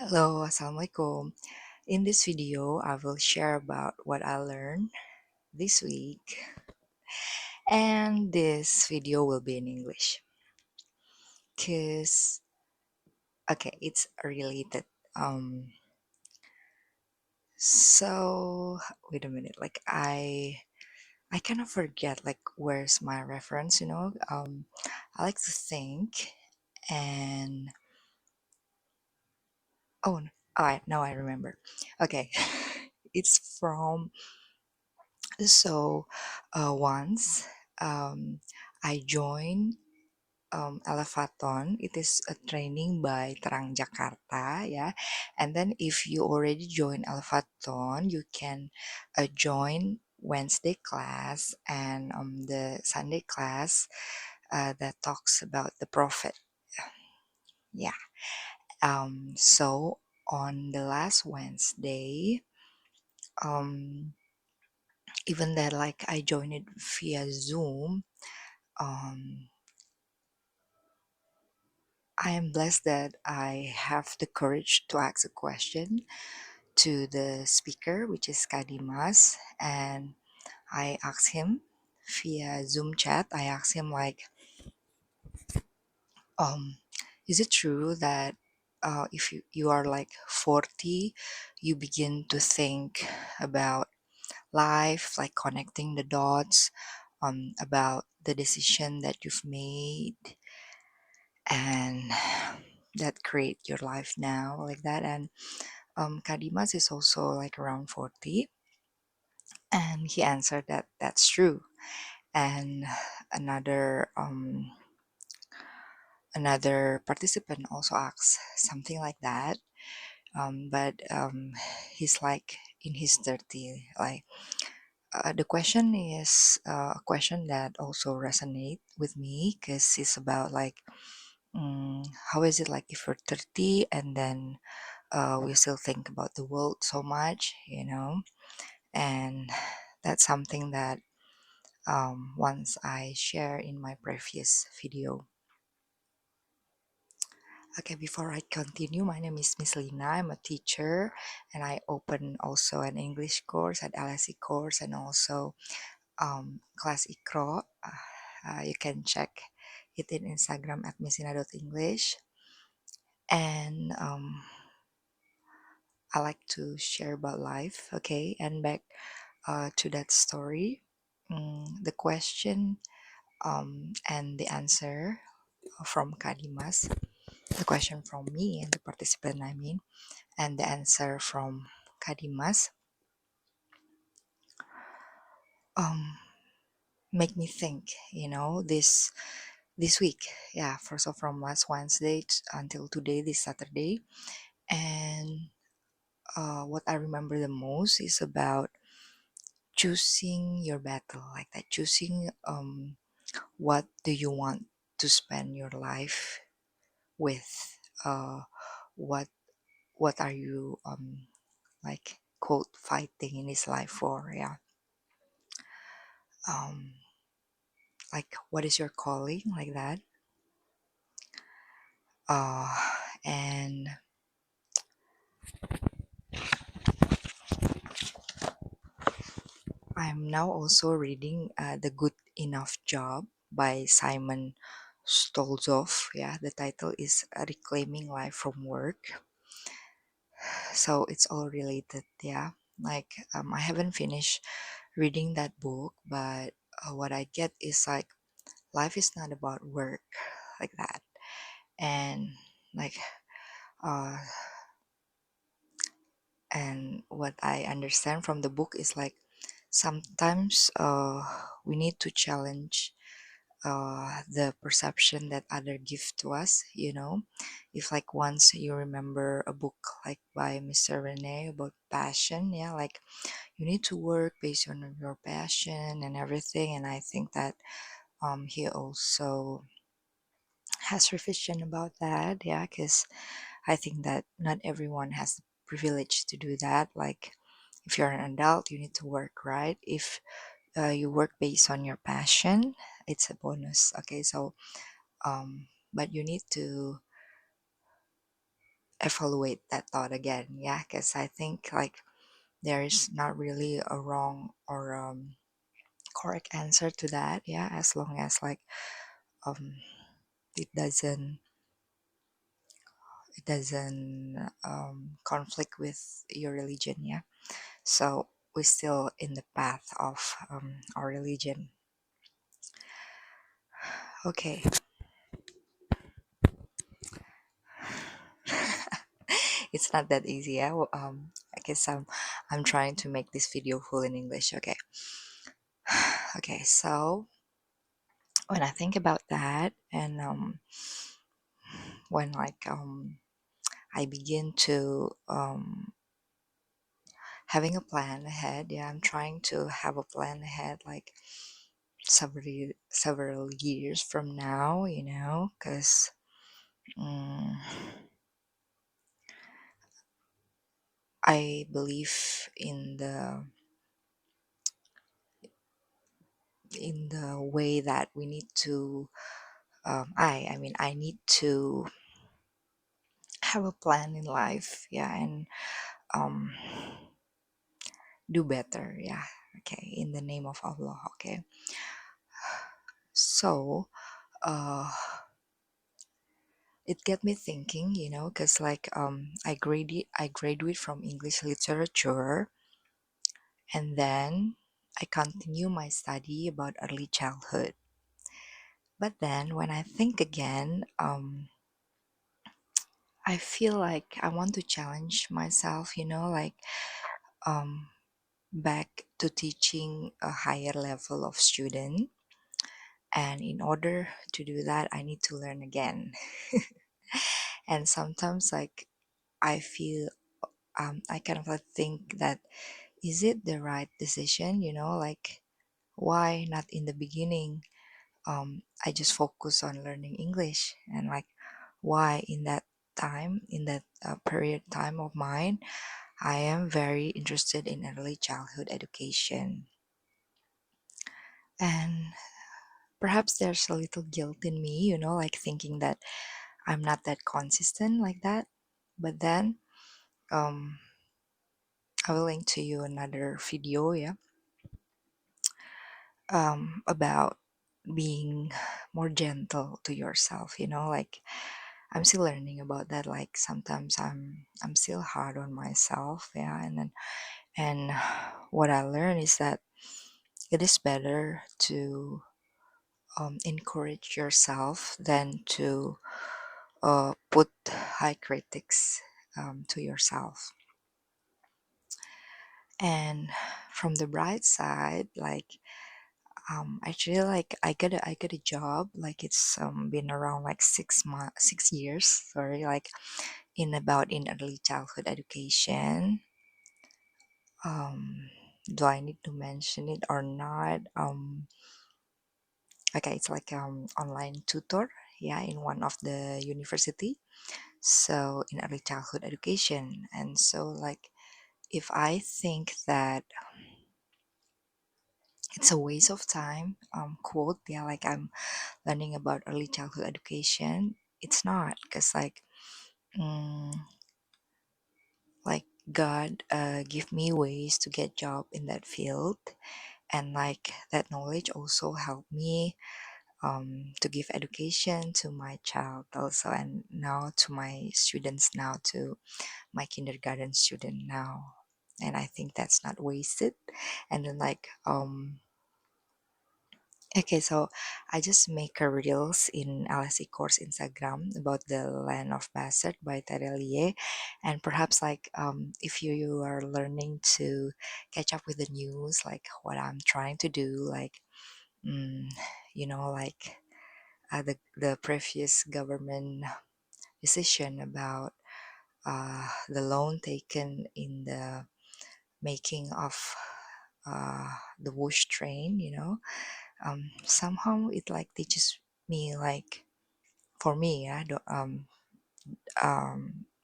Hello, Assalamualaikum. In this video, I will share about what I learned this week, and this video will be in English because okay, it's related. Um, so wait a minute, I kind of forget like where's my reference, I like to think and oh, all right, now I remember. Okay, it's from once I joined Elevaton. It is a training by Terang Jakarta, yeah. And then if you already join Elevaton, you can join Wednesday class and the Sunday class that talks about the prophet. Yeah. So on the last Wednesday, um, even that like I joined it via Zoom, um, I am blessed that I have the courage to ask a question to the speaker, which is Kadimas, and I asked him via Zoom chat. I asked him like, um, is it true that if you are like 40, you begin to think about life, like connecting the dots, about the decision that you've made and that create your life now like that. And Kadimas is also like around 40, and he answered that that's true. And another another participant also asked something like that, but he's like in his 30. Like the question is a question that also resonate with me because it's about like how is it like if you're 30 and then we still think about the world so much, and that's something that once I share in my previous video. Okay, before I continue, my name is Miss Lina. I'm a teacher and I open also an English course at LSE course and also class Ikro. You can check it in Instagram at missina.english. And I like to share about life, okay? And back to that story, the question and the answer from Kadimas, the question from me and the participant, I mean, and the answer from Kadimas um, make me think, this week, yeah, first of from last Wednesday until today, this Saturday, and what I remember the most is about choosing your battle, like that, choosing what do you want to spend your life with, what are you like quote fighting in this life for, yeah, um like what is your calling like that, uh and I'm now also reading The Good Enough Job by Simon Stolzoff. Yeah, the title is Reclaiming Life from Work. So it's all related. Yeah, like I haven't finished reading that book, but what I get is like life is not about work like that. And like, uh, and what I understand from the book is like sometimes we need to challenge the perception that other give to us, if like once you remember a book like by Mr. Rene about passion, yeah, like you need to work based on your passion and everything. And I think that he also has revision about that, yeah, because I think that not everyone has the privilege to do that. Like if you're an adult, you need to work, right? If you work based on your passion, it's a bonus. Okay, so but you need to evaluate that thought again. Yeah, because I think like there is not really a wrong or correct answer to that. Yeah, as long as like um it doesn't conflict with your religion. Yeah, so we're still in the path of our religion. Okay. It's not that easy. Yeah. Well, I guess I'm trying to make this video full in English. Okay. Okay. So when I think about that, and when like I begin to having a plan ahead. Yeah, I'm trying to have a plan ahead, like several years from now. Because I believe in the way that we need to. I mean, I need to have a plan in life. Yeah, and um, do better. Yeah. Okay. In the name of Allah. Okay. So, uh, it get me thinking, because like I graduate from English literature, and then I continue my study about early childhood. But then when I think again, I feel like I want to challenge myself, like um back to teaching a higher level of student. And in order to do that, I need to learn again. And sometimes like I feel I kind of like think that, is it the right decision? Like, why not in the beginning? I just focus on learning English, and like, why in that time, in that period time of mine, I am very interested in early childhood education. And perhaps there's a little guilt in me, like thinking that I'm not that consistent like that. But then um, I will link to you another video, yeah, about being more gentle to yourself. Like I'm still learning about that. Like sometimes I'm still hard on myself, yeah, and what I learned is that it is better to encourage yourself than to put high critics to yourself. And from the bright side, like actually, like I got a job. Like it's been around like 6 months, 6 years. Sorry, like in early childhood education. Um, do I need to mention it or not? Okay, it's like online tutor. Yeah, in one of the university. So in early childhood education, and so like if I think that it's a waste of time, quote, yeah, like I'm learning about early childhood education, it's not, because mm, like God give me ways to get job in that field, and like that knowledge also helped me to give education to my child also, and now to my students, now to my kindergarten student now. And I think that's not wasted. And then like okay, so I just make a reels in LSE course Instagram about the land of Bassett by Terelie. And perhaps like if you are learning to catch up with the news, like what I'm trying to do, like mm, like the previous government decision about the loan taken in the making of the Wush train, somehow it like teaches me, like for me, yeah,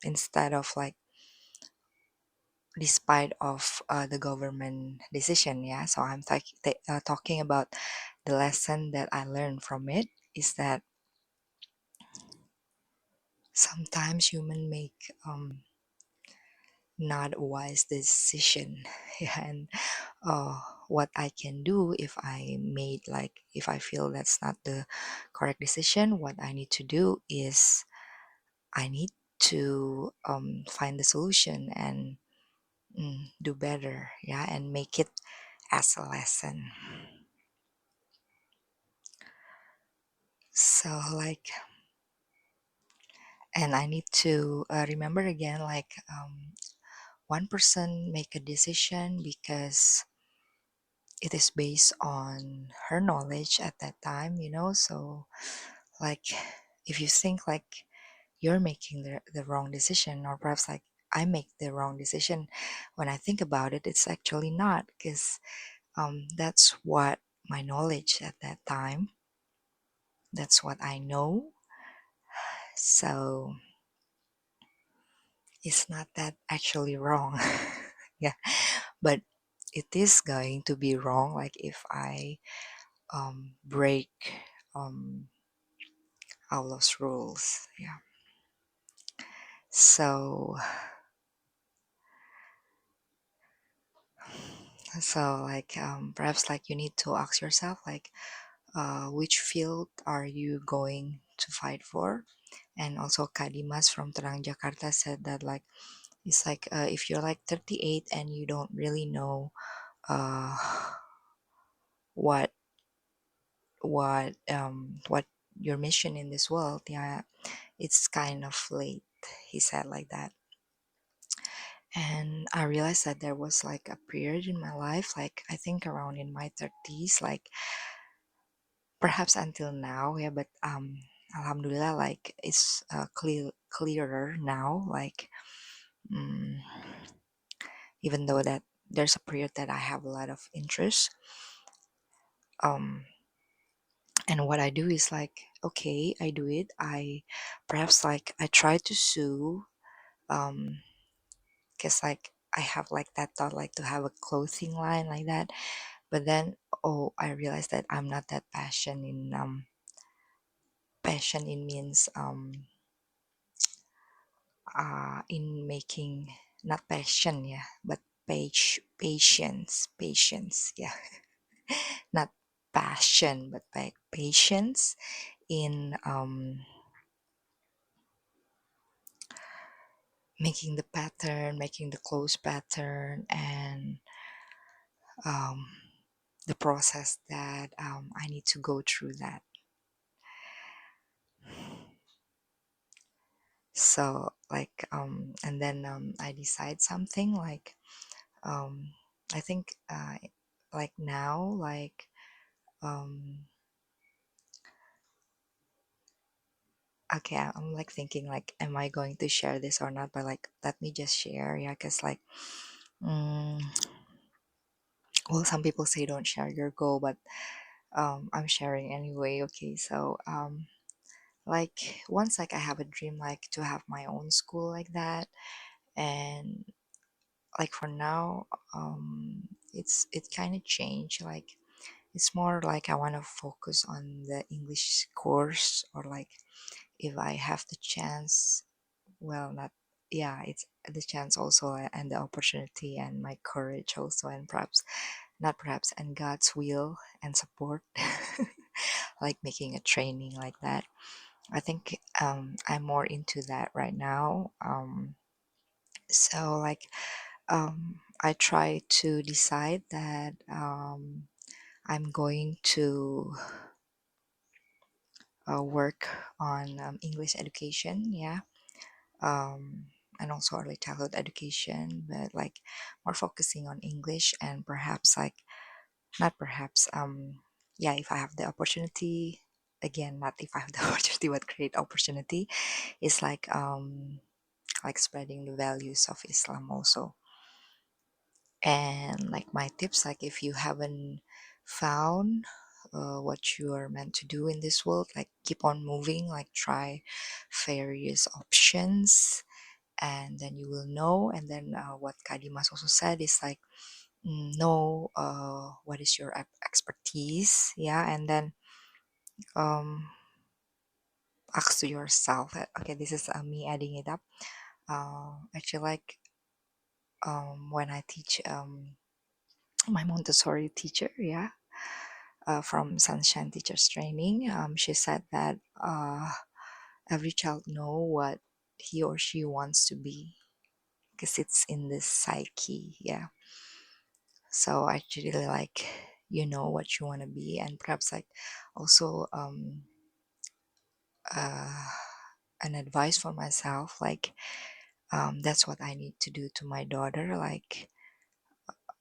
instead of like despite of the government decision, yeah. So I'm talking about the lesson that I learned from it is that sometimes human make not a wise decision. Yeah, and uh, what I can do if I made like if I feel that's not the correct decision, what I need to do is I need to find the solution and do better. Yeah, and make it as a lesson. So like, and I need to remember again, like one person make a decision because it is based on her knowledge at that time, so like if you think like you're making the wrong decision, or perhaps like I make the wrong decision, when I think about it, it's actually not, because that's what my knowledge at that time, that's what I know. So it's not that actually wrong. Yeah, but it is going to be wrong like if I break um, all those rules. Yeah. So like perhaps like you need to ask yourself like which field are you going to fight for. And also Kadimas from Terang Jakarta said that like it's like if you're like 38 and you don't really know uh, what what your mission in this world, yeah, it's kind of late, he said like that. And I realized that there was like a period in my life, like I think around in my 30s, like perhaps until now, yeah, but alhamdulillah, like it's clearer now, like mm, even though that there's a period that I have a lot of interest, um and what I do is like, okay, I do it, I perhaps like I try to sue, um because like I have like that thought like to have a clothing line like that. But then, oh, I realized that I'm not that passion in means in making, not passion, yeah, but patience, yeah. Not passion, but patience in making the pattern, making the clothes pattern, and um, the process that I need to go through that. So like and then I decide something like um I think like now, like um okay, I'm like thinking like am I going to share this or not, but like let me just share, yeah, because like mm, well, some people say don't share your goal, but I'm sharing anyway. Okay, so like once like I have a dream like to have my own school like that. And like for now, it kind of changed, like it's more like I want to focus on the English course, or like if I have the chance, well, not, yeah, it's the chance also, and the opportunity and my courage also, and perhaps not perhaps, and God's will and support, like making a training like that. I think I'm more into that right now. So like I try to decide that I'm going to work on English education, yeah, um, and also early childhood education, but like more focusing on English, and perhaps like not perhaps yeah, if I have the opportunity, again, not if I have the opportunity, but great opportunity, is like spreading the values of Islam also. And like my tips, like if you haven't found what you are meant to do in this world, like keep on moving, like try various options, and then you will know. And then what Kadimas also said is like know what is your expertise, yeah. And then um ask to yourself. Okay, this is me adding it up. Actually, like when I teach my Montessori teacher, yeah, from Sunshine Teachers Training, she said that every child know what he or she wants to be because it's in the psyche, yeah. So actually, like you know what you want to be, and perhaps like also uh, an advice for myself, like that's what I need to do to my daughter, like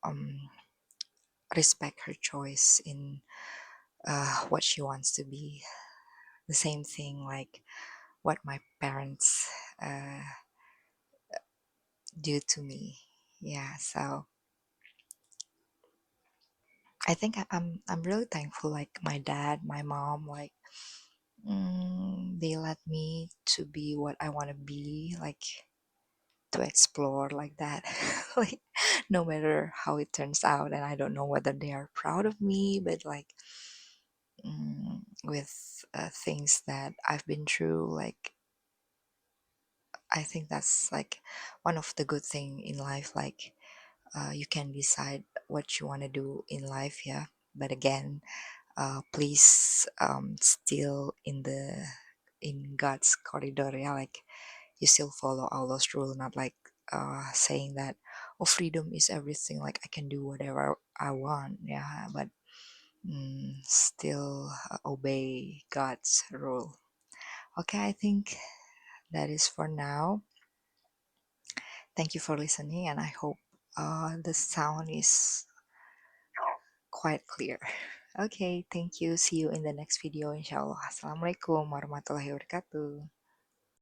um, respect her choice in what she wants to be. The same thing like what my parents uh, do to me. Yeah, so I think I'm really thankful. Like my dad, my mom, like they let me to be what I want to be, like to explore like that. Like no matter how it turns out, and I don't know whether they are proud of me, but like with things that I've been through, like I think that's like one of the good thing in life. Like you can decide what you want to do in life, yeah. But again, please still in God's corridor, yeah. Like you still follow all those rules, not like saying that oh freedom is everything. Like I can do whatever I want, yeah. But still obey God's rule. Okay, I think that is for now. Thank you for listening, and I hope the sound is quite clear. Okay, thank you. See you in the next video, inshallah. Assalamualaikum warahmatullahi wabarakatuh.